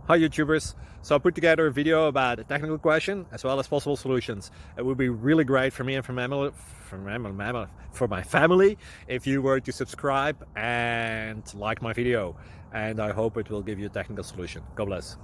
Hi YouTubers! So I put together a video about a technical question as well as possible solutions. It would be really great for me and for my family if you were to subscribe and like my video, and I hope it will give you a technical solution. God bless.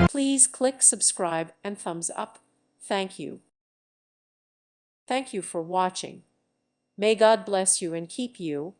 Please click subscribe and thumbs up. Thank you. Thank you for watching. May God bless you and keep you.